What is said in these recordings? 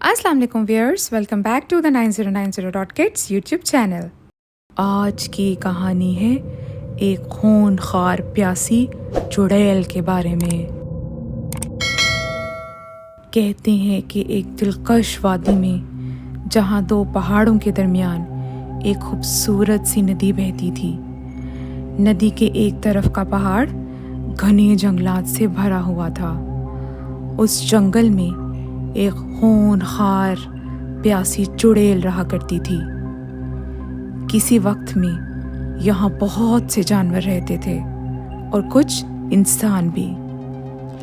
अस्सलाम वालेकुम viewers, welcome back to the 9090.kids YouTube channel. आज की कहानी है एक खूनखार प्यासी चुड़ैल के बारे में। कहते हैं कि एक दिलकश वादी में, जहाँ दो पहाड़ों के दरमियान एक खूबसूरत सी नदी बहती थी। नदी के एक तरफ का पहाड़ घने जंगलात से भरा हुआ था। उस जंगल में एक खूनखार प्यासी चुड़ैल रहा करती थी। किसी वक्त में यहाँ बहुत से जानवर रहते थे और कुछ इंसान भी,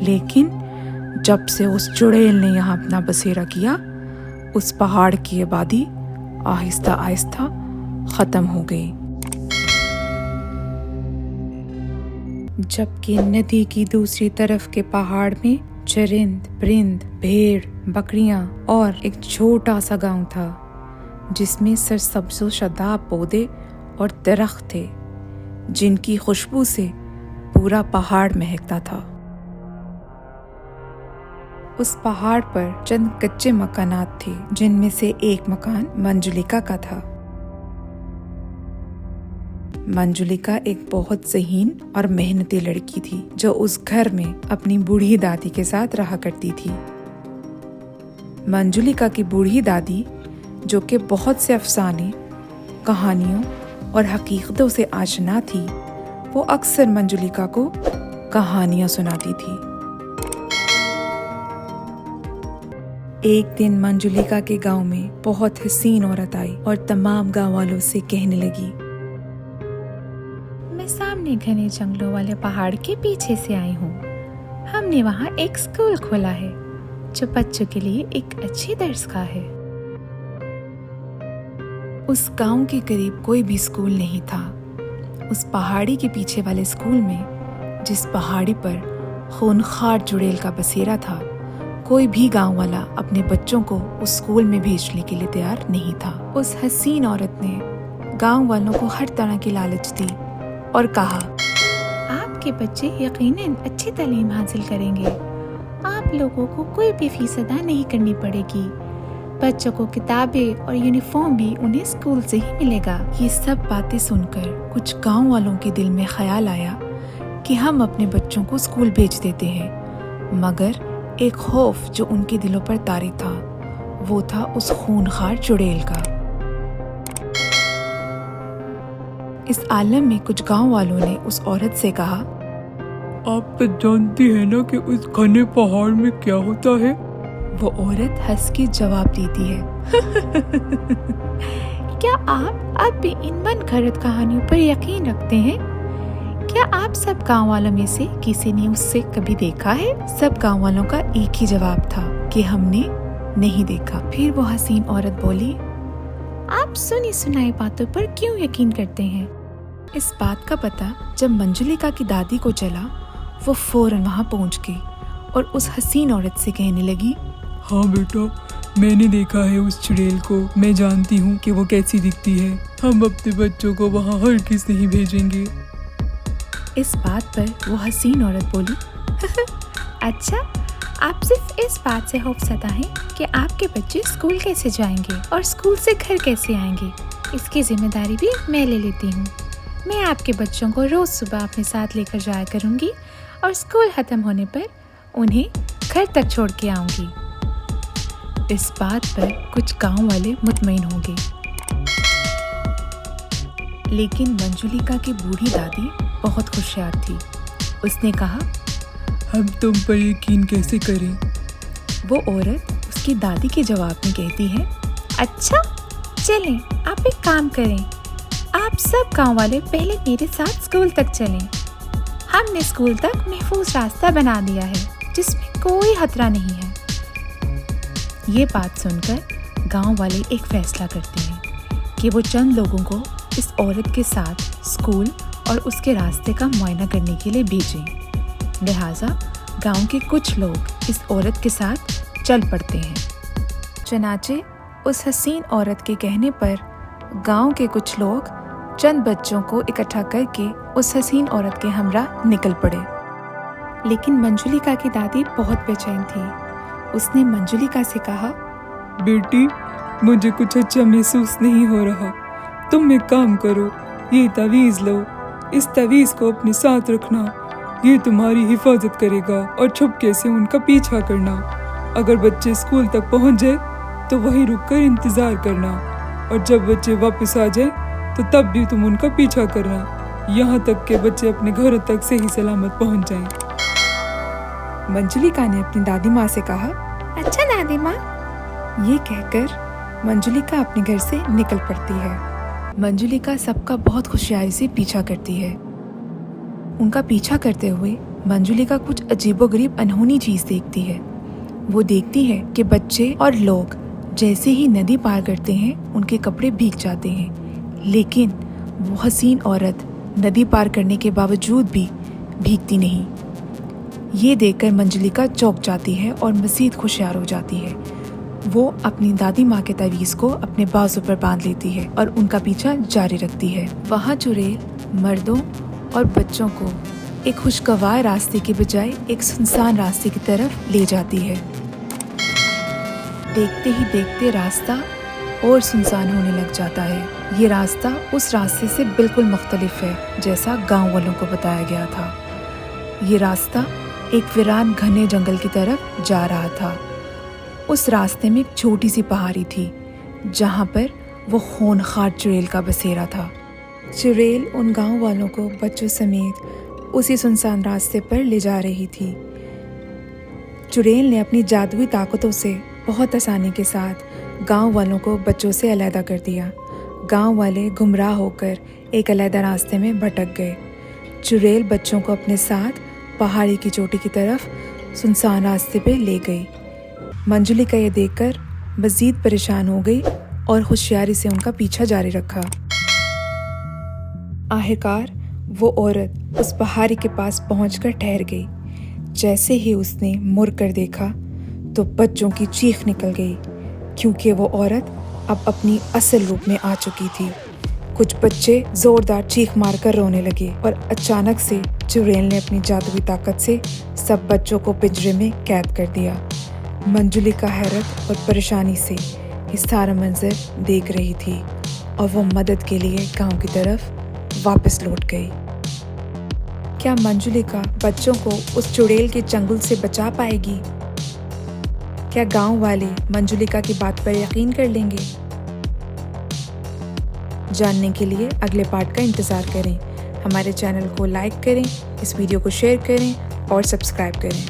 लेकिन जब से उस चुड़ैल ने यहाँ अपना बसेरा किया, उस पहाड़ की आबादी आहिस्ता आहिस्ता खत्म हो गई। जबकि नदी की दूसरी तरफ के पहाड़ में चरिंद, परिंद, भेड़, बकरियां और एक छोटा सा गांव था, जिसमें सरसब्ज़ शादाब पौधे और दरख्त थे, जिनकी खुशबू से पूरा पहाड़ महकता था। उस पहाड़ पर चंद कच्चे मकानात थे, जिनमें से एक मकान मंजुलिका का था। मंजुलिका एक बहुत ज़हीन और मेहनती लड़की थी, जो उस घर में अपनी बूढ़ी दादी के साथ रहा करती थी। मंजुलिका की बूढ़ी दादी, जो कि बहुत से अफसाने, कहानियों और हकीकतों से आशना थी, वो अक्सर मंजुलिका को कहानियां सुनाती थी। एक दिन मंजुलिका के गांव में बहुत हसीन औरत आई और तमाम गांव वालों से कहने लगी, मैं सामने घने जंगलों वाले पहाड़ के पीछे से आई हूँ। हमने वहाँ एक स्कूल खोला है, जो बच्चों के लिए एक अच्छी दर्सगाह है। उस गांव के करीब कोई भी स्कूल नहीं था। उस पहाड़ी के पीछे वाले स्कूल में, जिस पहाड़ी पर खूनखार चुड़ैल का बसेरा था, कोई भी गांव वाला अपने बच्चों को उस स्कूल में भेजने के लिए तैयार नहीं था। उस हसीन औरत ने गांव वालों को हर तरह की लालच दी और कहा, आपके बच्चे यकीनन अच्छी तालीम हासिल करेंगे। आप लोगों को कोई भी फीस अदा नहीं करनी पड़ेगी। बच्चों को किताबें और यूनिफॉर्म भी उन्हें स्कूल से ही मिलेगा। ये सब बातें सुनकर कुछ गांव वालों के दिल में ख्याल आया कि हम अपने बच्चों को स्कूल भेज देते हैं, मगर एक खौफ जो उनके दिलों पर तारी था, वो था उस खूनखार चुड़ैल का। इस आलम में कुछ गांव वालों ने उस औरत से कहा, आप तो जानती है ना कि उस घने पहाड़ में क्या होता है। वो औरत हंस के जवाब देती है, क्या आप अब भी इन मनगढ़ंत कहानियों पर यकीन रखते हैं? क्या आप सब गांव वालों में से किसी ने उससे कभी देखा है? सब गांव वालों का एक ही जवाब था कि हमने नहीं देखा। फिर वो हसीन औरत बोली, आप सुनी सुनाई बातों पर क्यों यकीन करते हैं? इस बात का पता जब मंजुलिका की दादी को चला, वो फौरन वहाँ पहुँच गई और उस हसीन औरत से कहने लगी, हाँ बेटा, मैंने देखा है उस चुड़ैल को। मैं जानती हूँ कि वो कैसी दिखती है। हम अपने बच्चों को वहाँ हरगिज़ नहीं भेजेंगे। इस बात पर वो हसीन औरत बोली, अच्छा, आप सिर्फ इस बात से खौफज़दा हैं कि आपके बच्चे स्कूल कैसे जाएंगे और स्कूल से घर कैसे आएंगे। इसकी जिम्मेदारी भी मैं ले लेती हूँ। मैं आपके बच्चों को रोज़ सुबह अपने साथ लेकर जाया करूँगी और स्कूल ख़त्म होने पर उन्हें घर तक छोड़ के आऊँगी। इस बात पर कुछ गांव वाले मुतमईन हो गए, लेकिन मंजुलिका की बूढ़ी दादी बहुत होशियार थी। उसने कहा, हम तुम पर यकीन कैसे करें? वो औरत उसकी दादी के जवाब में कहती है, अच्छा चलें, आप एक काम करें, आप सब गांव वाले पहले मेरे साथ स्कूल तक चलें। हमने स्कूल तक महफूज रास्ता बना दिया है, जिसमें कोई खतरा नहीं है। ये बात सुनकर गांव वाले एक फैसला करते हैं कि वो चंद लोगों को इस औरत के साथ स्कूल और उसके रास्ते का मुआयना करने के लिए भेजें। लिहाजा गांव के कुछ लोग इस औरत के साथ चल पड़ते हैं। चनाचे उस हसीन औरत के कहने पर गांव के कुछ लोग चंद बच्चों को इकट्ठा करके उस हसीन औरत के हमरा निकल पड़े। लेकिन मंजुलिका की दादी बहुत बेचैन थी। उसने मंजुलिका से कहा, बेटी, मुझे कुछ अच्छा महसूस नहीं हो रहा। तुम एक काम करो, ये तावीज़ लो। इस तावीज़ को अपने साथ रखना, ये तुम्हारी हिफाजत करेगा और छुपके से उनका पीछा करना। अगर बच्चे स्कूल तक पहुंच जाए तो वहीं रुककर इंतज़ार करना, और जब बच्चे वापस आ जाए तो तब भी तुम उनका पीछा करना, यहाँ तक कि बच्चे अपने घर तक सही सलामत पहुंच जाएं। मंजुलिका ने अपनी दादी माँ से कहा, अच्छा दादी माँ। ये कहकर मंजुलिका अपने घर से निकल पड़ती है। मंजुलिका सबका बहुत खुशियारी से पीछा करती है। उनका पीछा करते हुए मंजुलिका कुछ अजीबोगरीब अनहोनी चीज देखती है। वो देखती है कि बच्चे और लोग जैसे ही नदी पार करते हैं उनके कपड़े भीग जाते हैं, लेकिन वो हसीन औरत नदी पार करने के बावजूद भी भीगती नहीं। ये देखकर मंजुलिका चौंक जाती है और मज़ीद खुशियार हो जाती है। वो अपनी दादी माँ के तावीज़ को अपने बाजू पर बांध लेती है और उनका पीछा जारी रखती है। वहाँ चुड़ैल मर्दों और बच्चों को एक खुशगवार रास्ते के बजाय एक सुनसान रास्ते की तरफ ले जाती है। देखते ही देखते रास्ता और सुनसान होने लग जाता है। ये रास्ता उस रास्ते से बिल्कुल मुख्तलिफ है जैसा गांव वालों को बताया गया था। ये रास्ता एक वीरान घने जंगल की तरफ जा रहा था। उस रास्ते में एक छोटी सी पहाड़ी थी जहाँ पर वो खूंखार चुड़ैल का बसेरा था। चुड़ैल उन गांव वालों को बच्चों समेत उसी सुनसान रास्ते पर ले जा रही थी। चुड़ैल ने अपनी जादुई ताकतों से बहुत आसानी के साथ गांव वालों को बच्चों से अलहदा कर दिया। गांव वाले गुमराह होकर एक अलहदा रास्ते में भटक गए। चुड़ैल बच्चों को अपने साथ पहाड़ी की चोटी की तरफ सुनसान रास्ते पे ले गई। मंजुलिका ये देखकर मज़ीद परेशान हो गई और होशियारी से उनका पीछा जारी रखा। आखिरकार वो औरत उस पहाड़ी के पास पहुंचकर ठहर गई। जैसे ही उसने मुड़ कर देखा तो बच्चों की चीख निकल गई, क्योंकि वो औरत अब अपनी असल रूप में आ चुकी थी। कुछ बच्चे जोरदार चीख मारकर रोने लगे और अचानक से चुड़ैल ने अपनी जादुई ताकत से सब बच्चों को पिंजरे में कैद कर दिया। मंजुलिका हैरत और परेशानी से ये सारा मंजर देख रही थी और वो मदद के लिए गांव की तरफ वापस लौट गई। क्या मंजुलिका बच्चों को उस चुड़ैल के चंगुल से बचा पाएगी? क्या गांव वाले मंजुलिका की बात पर यकीन कर लेंगे? जानने के लिए अगले पार्ट का इंतज़ार करें। हमारे चैनल को लाइक करें, इस वीडियो को शेयर करें और सब्सक्राइब करें।